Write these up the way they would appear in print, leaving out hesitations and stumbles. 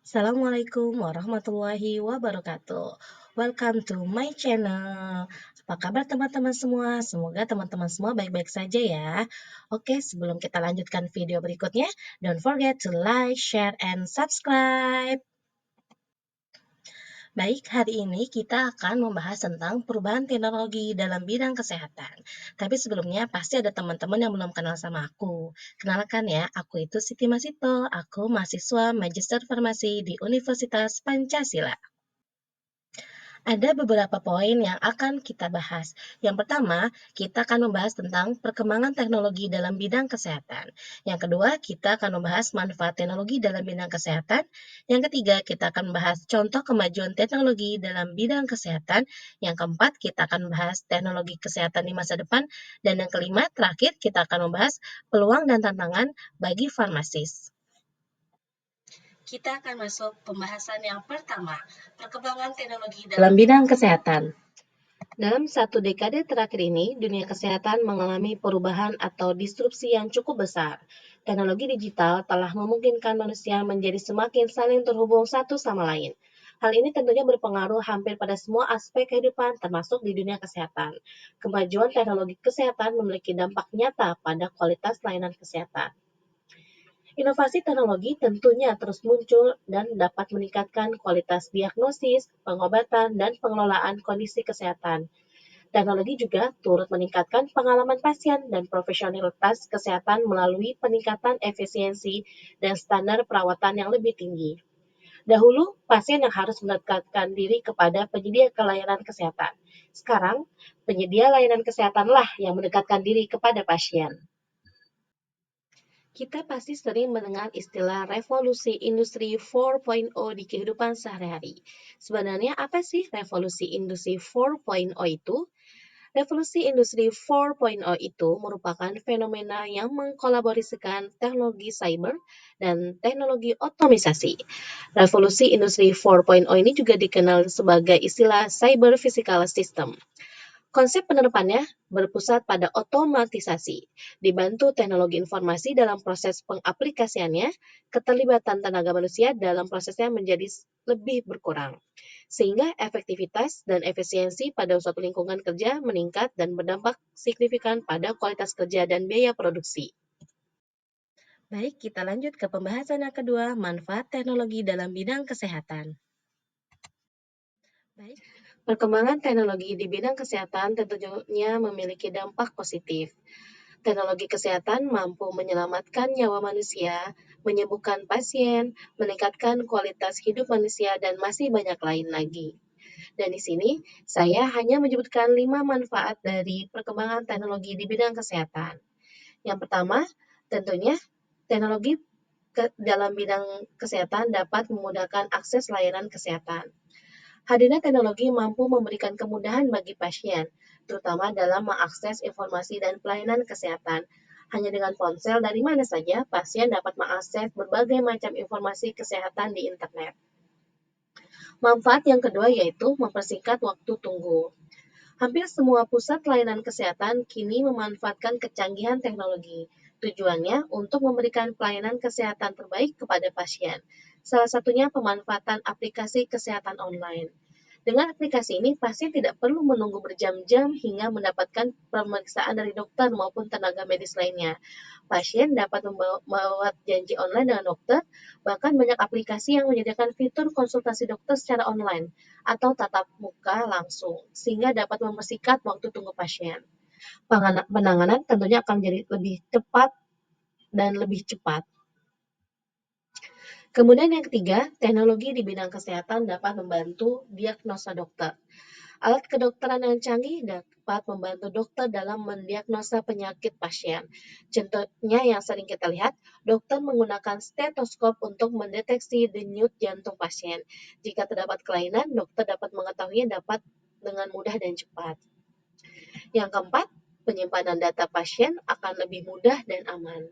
Assalamualaikum warahmatullahi wabarakatuh. Welcome to my channel. Apa kabar teman-teman semua? Semoga teman-teman semua baik-baik saja ya. Oke, sebelum kita lanjutkan video berikutnya, don't forget to like, share, and subscribe. Baik, hari ini kita akan membahas tentang perubahan teknologi dalam bidang kesehatan. Tapi sebelumnya pasti ada teman-teman yang belum kenal sama aku. Kenalkan ya, aku itu Siti Masito. Aku mahasiswa Magister Farmasi di Universitas Pancasila. Ada beberapa poin yang akan kita bahas. Yang pertama, kita akan membahas tentang perkembangan teknologi dalam bidang kesehatan. Yang kedua, kita akan membahas manfaat teknologi dalam bidang kesehatan. Yang ketiga, kita akan membahas contoh kemajuan teknologi dalam bidang kesehatan. Yang keempat, kita akan membahas teknologi kesehatan di masa depan. Dan yang kelima, terakhir, kita akan membahas peluang dan tantangan bagi farmasis. Kita akan masuk pembahasan yang pertama, perkembangan teknologi dalam bidang kesehatan. Dalam satu dekade terakhir ini, dunia kesehatan mengalami perubahan atau disrupsi yang cukup besar. Teknologi digital telah memungkinkan manusia menjadi semakin saling terhubung satu sama lain. Hal ini tentunya berpengaruh hampir pada semua aspek kehidupan, termasuk di dunia kesehatan. Kemajuan teknologi kesehatan memiliki dampak nyata pada kualitas layanan kesehatan. Inovasi teknologi tentunya terus muncul dan dapat meningkatkan kualitas diagnosis, pengobatan, dan pengelolaan kondisi kesehatan. Teknologi juga turut meningkatkan pengalaman pasien dan profesionalitas kesehatan melalui peningkatan efisiensi dan standar perawatan yang lebih tinggi. Dahulu, pasien yang harus mendekatkan diri kepada penyedia layanan kesehatan. Sekarang, penyedia layanan kesehatanlah yang mendekatkan diri kepada pasien. Kita pasti sering mendengar istilah revolusi industri 4.0 di kehidupan sehari-hari. Sebenarnya apa sih revolusi industri 4.0 itu? Revolusi industri 4.0 itu merupakan fenomena yang mengkolaborasikan teknologi cyber dan teknologi otomisasi. Revolusi industri 4.0 ini juga dikenal sebagai istilah cyber physical system. Konsep penerapannya berpusat pada otomatisasi, dibantu teknologi informasi dalam proses pengaplikasiannya, keterlibatan tenaga manusia dalam prosesnya menjadi lebih berkurang, sehingga efektivitas dan efisiensi pada suatu lingkungan kerja meningkat dan berdampak signifikan pada kualitas kerja dan biaya produksi. Baik, kita lanjut ke pembahasan yang kedua, manfaat teknologi dalam bidang kesehatan. Baik, perkembangan teknologi di bidang kesehatan tentunya memiliki dampak positif. Teknologi kesehatan mampu menyelamatkan nyawa manusia, menyembuhkan pasien, meningkatkan kualitas hidup manusia, dan masih banyak lain lagi. Dan di sini, saya hanya menyebutkan 5 manfaat dari perkembangan teknologi di bidang kesehatan. Yang pertama, tentunya teknologi dalam bidang kesehatan dapat memudahkan akses layanan kesehatan. Hadirnya teknologi mampu memberikan kemudahan bagi pasien, terutama dalam mengakses informasi dan pelayanan kesehatan. Hanya dengan ponsel dari mana saja, pasien dapat mengakses berbagai macam informasi kesehatan di internet. Manfaat yang kedua yaitu mempersingkat waktu tunggu. Hampir semua pusat layanan kesehatan kini memanfaatkan kecanggihan teknologi. Tujuannya untuk memberikan pelayanan kesehatan terbaik kepada pasien. Salah satunya pemanfaatan aplikasi kesehatan online. Dengan aplikasi ini, pasien tidak perlu menunggu berjam-jam hingga mendapatkan pemeriksaan dari dokter maupun tenaga medis lainnya. Pasien dapat membuat janji online dengan dokter, bahkan banyak aplikasi yang menyediakan fitur konsultasi dokter secara online atau tatap muka langsung, sehingga dapat mempersingkat waktu tunggu pasien. Penanganan tentunya akan menjadi lebih cepat dan lebih cepat. Kemudian yang ketiga, teknologi di bidang kesehatan dapat membantu diagnosa dokter. Alat kedokteran yang canggih dapat membantu dokter dalam mendiagnosa penyakit pasien. Contohnya yang sering kita lihat, dokter menggunakan stetoskop untuk mendeteksi denyut jantung pasien. Jika terdapat kelainan, dokter dapat mengetahuinya dengan mudah dan cepat. Yang keempat, penyimpanan data pasien akan lebih mudah dan aman.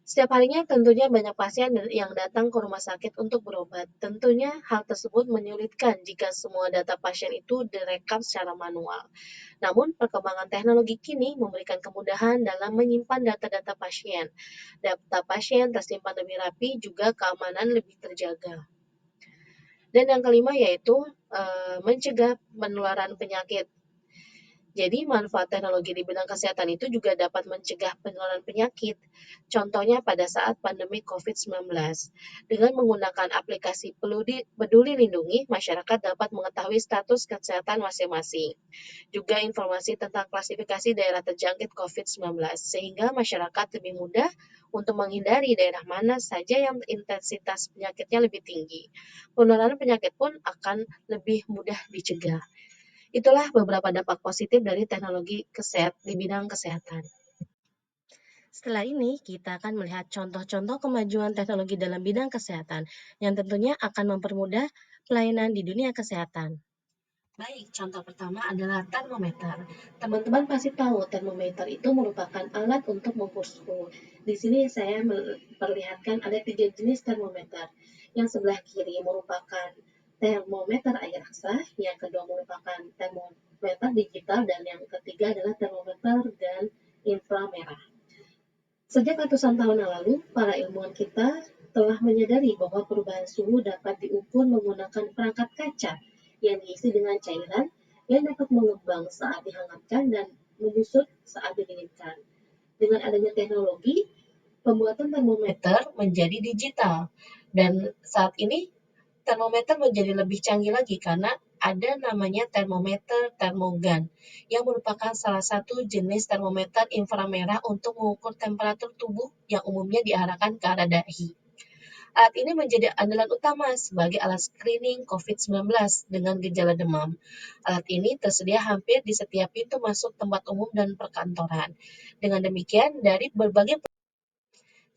Setiap harinya tentunya banyak pasien yang datang ke rumah sakit untuk berobat. Tentunya hal tersebut menyulitkan jika semua data pasien itu direkam secara manual. Namun perkembangan teknologi kini memberikan kemudahan dalam menyimpan data-data pasien. Data pasien tersimpan lebih rapi, juga keamanan lebih terjaga. Dan yang kelima yaitu mencegah penularan penyakit. Jadi manfaat teknologi di bidang kesehatan itu juga dapat mencegah penularan penyakit. Contohnya pada saat pandemi COVID-19. Dengan menggunakan aplikasi Peduli Lindungi, masyarakat dapat mengetahui status kesehatan masing-masing. Juga informasi tentang klasifikasi daerah terjangkit COVID-19, sehingga masyarakat lebih mudah untuk menghindari daerah mana saja yang intensitas penyakitnya lebih tinggi. Penularan penyakit pun akan lebih mudah dicegah. Itulah beberapa dampak positif dari teknologi di bidang kesehatan. Setelah ini, kita akan melihat contoh-contoh kemajuan teknologi dalam bidang kesehatan yang tentunya akan mempermudah pelayanan di dunia kesehatan. Baik, contoh pertama adalah termometer. Teman-teman pasti tahu termometer itu merupakan alat untuk mengukur suhu. Di sini saya memperlihatkan ada 3 jenis termometer. Yang sebelah kiri merupakan termometer air rasa, yang kedua merupakan termometer digital, dan yang ketiga adalah termometer dan inframerah. Sejak ratusan tahun yang lalu, para ilmuwan kita telah menyadari bahwa perubahan suhu dapat diukur menggunakan perangkat kaca yang diisi dengan cairan yang dapat mengembang saat dihangatkan dan menyusut saat didinginkan. Dengan adanya teknologi, pembuatan termometer menjadi digital, dan saat ini termometer menjadi lebih canggih lagi karena ada namanya termometer termogan yang merupakan salah satu jenis termometer inframerah untuk mengukur temperatur tubuh yang umumnya diarahkan ke arah dahi. Alat ini menjadi andalan utama sebagai alat screening COVID-19 dengan gejala demam. Alat ini tersedia hampir di setiap pintu masuk tempat umum dan perkantoran. Dengan demikian, dari berbagai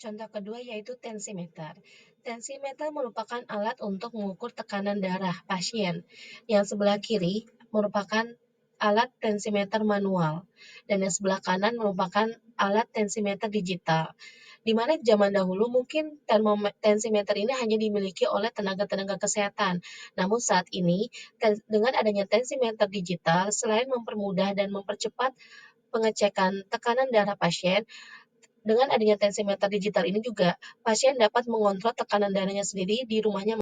contoh kedua yaitu tensimeter. Tensimeter merupakan alat untuk mengukur tekanan darah pasien. Yang sebelah kiri merupakan alat tensimeter manual, dan yang sebelah kanan merupakan alat tensimeter digital. Di mana zaman dahulu mungkin tensimeter ini hanya dimiliki oleh tenaga-tenaga kesehatan. Namun saat ini, dengan adanya tensimeter digital, selain mempermudah dan mempercepat pengecekan tekanan darah pasien, dengan adanya tensimeter digital ini juga, pasien dapat mengontrol tekanan darahnya sendiri di rumahnya.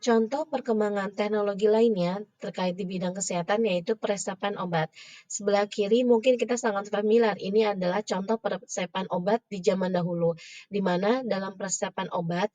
Contoh perkembangan teknologi lainnya terkait di bidang kesehatan yaitu peresepan obat. Sebelah kiri mungkin kita sangat familiar, ini adalah contoh peresepan obat di zaman dahulu, di mana dalam peresepan obat,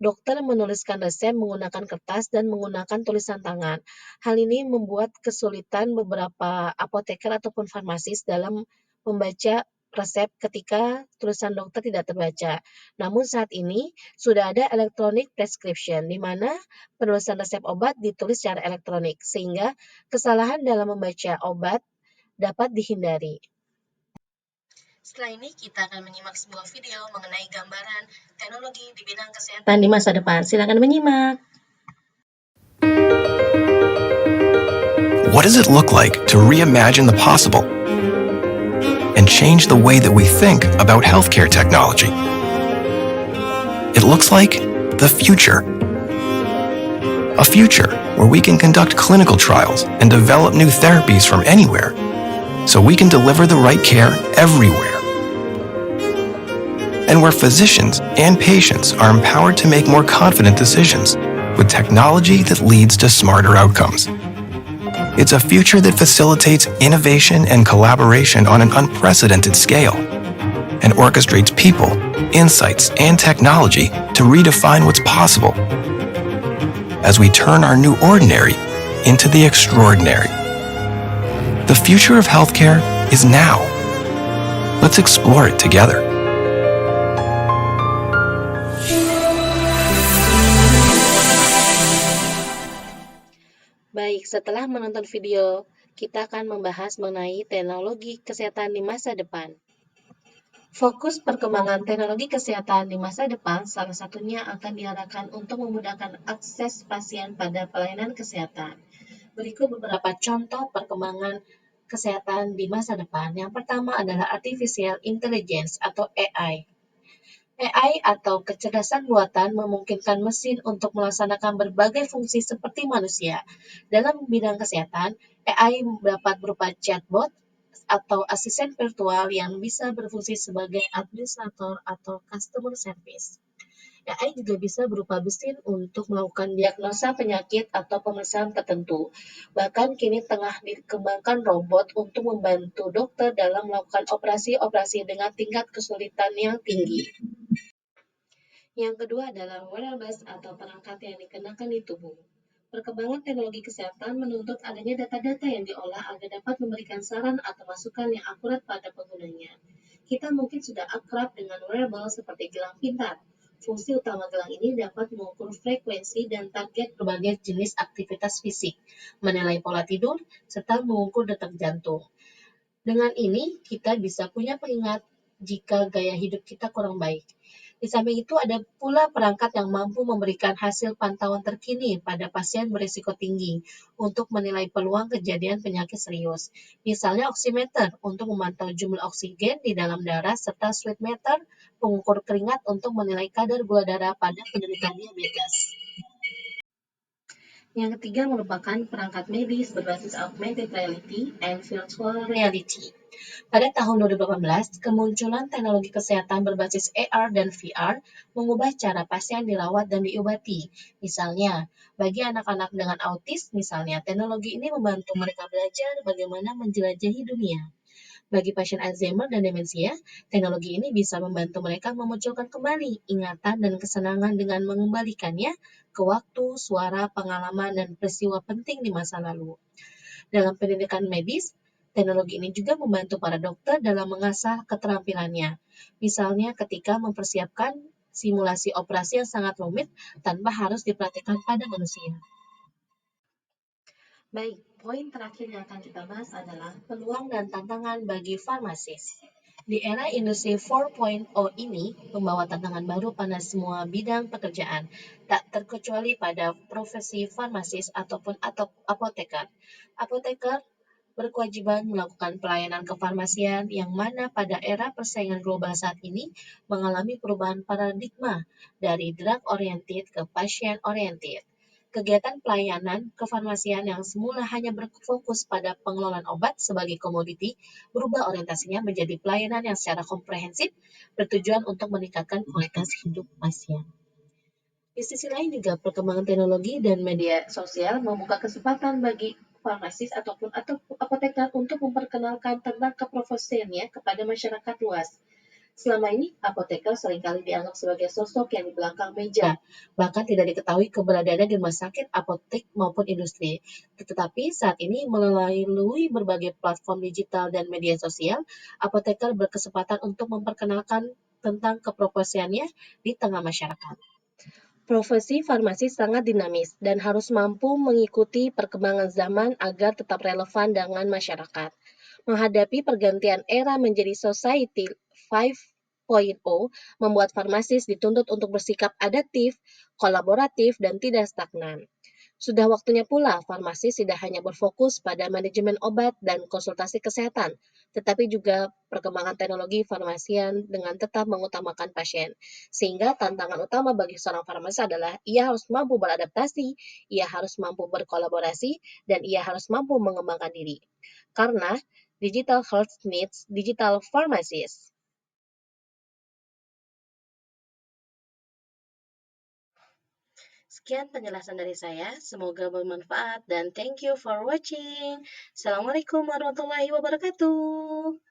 dokter menuliskan resep menggunakan kertas dan menggunakan tulisan tangan. Hal ini membuat kesulitan beberapa apoteker ataupun farmasis dalam membaca resep ketika tulisan dokter tidak terbaca. Namun saat ini sudah ada electronic prescription, di mana penulisan resep obat ditulis secara elektronik, sehingga kesalahan dalam membaca obat dapat dihindari. Setelah ini kita akan menyimak sebuah video mengenai gambaran teknologi di bidang kesehatan di masa depan. Silakan menyimak. What does it look like to reimagine the possible and change the way that we think about healthcare technology? It looks like the future. A future where we can conduct clinical trials and develop new therapies from anywhere, so we can deliver the right care everywhere. And where physicians and patients are empowered to make more confident decisions with technology that leads to smarter outcomes. It's a future that facilitates innovation and collaboration on an unprecedented scale and orchestrates people, insights, and technology to redefine what's possible as we turn our new ordinary into the extraordinary. The future of healthcare is now. Let's explore it together. Baik, setelah menonton video, kita akan membahas mengenai teknologi kesehatan di masa depan. Fokus perkembangan teknologi kesehatan di masa depan salah satunya akan diarahkan untuk memudahkan akses pasien pada pelayanan kesehatan. Berikut beberapa contoh perkembangan kesehatan di masa depan. Yang pertama adalah Artificial Intelligence atau AI. AI atau kecerdasan buatan memungkinkan mesin untuk melaksanakan berbagai fungsi seperti manusia. Dalam bidang kesehatan, AI dapat berupa chatbot atau asisten virtual yang bisa berfungsi sebagai administrator atau customer service. AI juga bisa berupa mesin untuk melakukan diagnosa penyakit atau pemeriksaan tertentu. Bahkan kini tengah dikembangkan robot untuk membantu dokter dalam melakukan operasi-operasi dengan tingkat kesulitan yang tinggi. Yang kedua adalah wearables atau perangkat yang dikenakan di tubuh. Perkembangan teknologi kesehatan menuntut adanya data-data yang diolah agar dapat memberikan saran atau masukan yang akurat pada penggunanya. Kita mungkin sudah akrab dengan wearable seperti gelang pintar. Fungsi utama gelang ini dapat mengukur frekuensi dan target berbagai jenis aktivitas fisik, menilai pola tidur, serta mengukur detak jantung. Dengan ini, kita bisa punya pengingat jika gaya hidup kita kurang baik. Di samping itu, ada pula perangkat yang mampu memberikan hasil pantauan terkini pada pasien berisiko tinggi untuk menilai peluang kejadian penyakit serius. Misalnya oximeter untuk memantau jumlah oksigen di dalam darah serta sweat meter pengukur keringat untuk menilai kadar gula darah pada penderita diabetes. Yang ketiga merupakan perangkat medis berbasis augmented reality and virtual reality. Pada tahun 2018, kemunculan teknologi kesehatan berbasis AR dan VR mengubah cara pasien dirawat dan diobati. Misalnya, bagi anak-anak dengan autis, misalnya, teknologi ini membantu mereka belajar bagaimana menjelajahi dunia. Bagi pasien Alzheimer dan demensia, teknologi ini bisa membantu mereka memunculkan kembali ingatan dan kesenangan dengan mengembalikannya ke waktu, suara, pengalaman, dan peristiwa penting di masa lalu. Dalam pendidikan medis, teknologi ini juga membantu para dokter dalam mengasah keterampilannya. Misalnya ketika mempersiapkan simulasi operasi yang sangat rumit tanpa harus diperhatikan pada manusia. Baik, poin terakhir yang akan kita bahas adalah peluang dan tantangan bagi farmasis. Di era industri 4.0 ini membawa tantangan baru pada semua bidang pekerjaan, tak terkecuali pada profesi farmasis ataupun apoteker. Apoteker berkewajiban melakukan pelayanan kefarmasian yang mana pada era persaingan global saat ini mengalami perubahan paradigma dari drug oriented ke patient oriented. Kegiatan pelayanan kefarmasian yang semula hanya berfokus pada pengelolaan obat sebagai komoditi berubah orientasinya menjadi pelayanan yang secara komprehensif bertujuan untuk meningkatkan kualitas hidup pasien. Di sisi lain juga perkembangan teknologi dan media sosial membuka kesempatan bagi farmasis atau apoteker untuk memperkenalkan tentang keprofesiannya kepada masyarakat luas. Selama ini, apoteker seringkali dianggap sebagai sosok yang di belakang meja, bahkan tidak diketahui keberadaannya di rumah sakit, apotek, maupun industri. Tetapi saat ini melalui berbagai platform digital dan media sosial, apoteker berkesempatan untuk memperkenalkan tentang keprofesiannya di tengah masyarakat. Profesi farmasi sangat dinamis dan harus mampu mengikuti perkembangan zaman agar tetap relevan dengan masyarakat. Menghadapi pergantian era menjadi Society 5.0 membuat farmasis dituntut untuk bersikap adaptif, kolaboratif, dan tidak stagnan. Sudah waktunya pula farmasi tidak hanya berfokus pada manajemen obat dan konsultasi kesehatan, tetapi juga perkembangan teknologi farmasian dengan tetap mengutamakan pasien. Sehingga tantangan utama bagi seorang farmasis adalah ia harus mampu beradaptasi, ia harus mampu berkolaborasi, dan ia harus mampu mengembangkan diri. Karena digital health needs digital pharmacies. Sekian penjelasan dari saya, semoga bermanfaat dan thank you for watching. Assalamualaikum warahmatullahi wabarakatuh.